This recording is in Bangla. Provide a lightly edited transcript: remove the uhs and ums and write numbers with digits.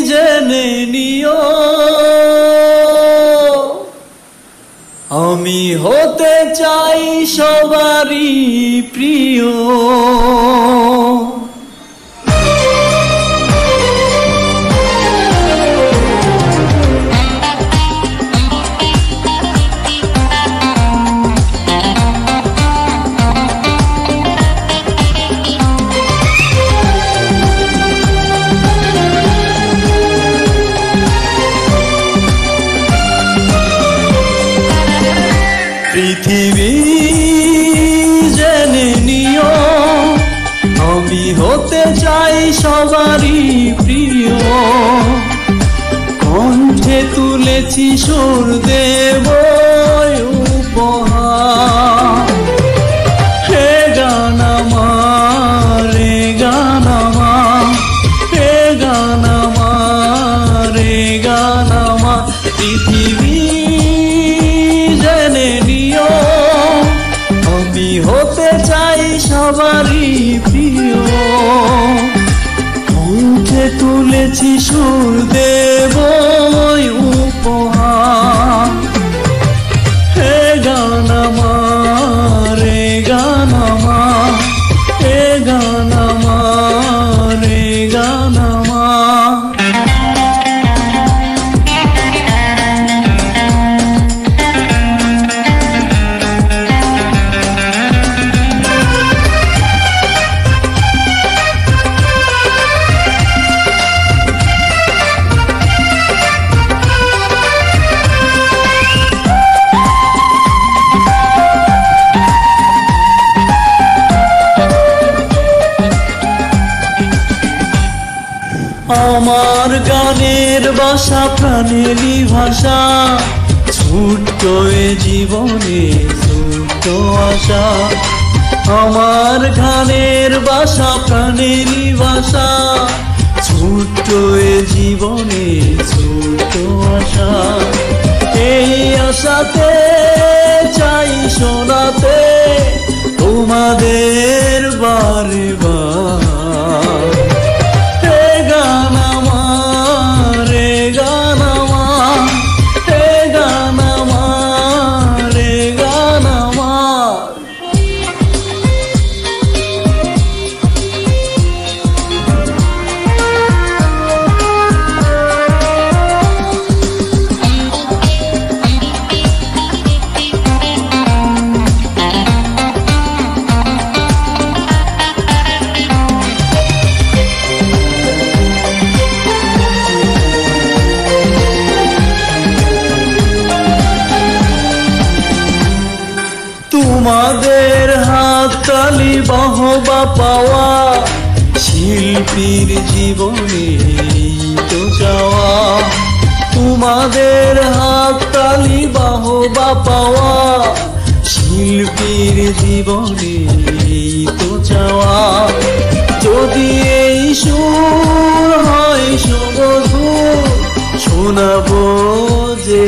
জেনে নিও আমি হতে চাই সবারই প্রিয়। পৃথিবী জেনে নিও আমি হতে চাই সবারই প্রিয়। কণ্ঠে তুলেছি সুর দেব উপহার। হে গান আমার, রে গান আমার, হে গান আমার, রে গান আমার। পৃথিবী জেনে নিও আমি হতে চাই সবারই প্রিয়। কণ্ঠে তুলেছি সুর দেব উপহার। হে গান আমার, রে গান আমার, হে গান আমার, রে গান আমার। আমার গানের বাসা প্রাণেরই ভাষা, ছোট্ট এ জীবনে ছোট্ট আশা। আমার গানের বাসা প্রাণেরই ভাষা, ছোট্ট এ জীবনে ছোট্ট আশা। এই আশাতে চাই শোনাতে তোমাদের বারে বার। গান আমার, রে গান আমার, হে গান আমার, রে গান আমার। তোমাদের হাততালি বাহবা পাওয়া, শিল্পীর জীবনে তো যাওয়া। তোমাদের হাততালি বাহবা পাওয়া, শিল্পীর জীবনে তো যাওয়া। যদি এই সুর হয় সুমধুর, শোনাবো যে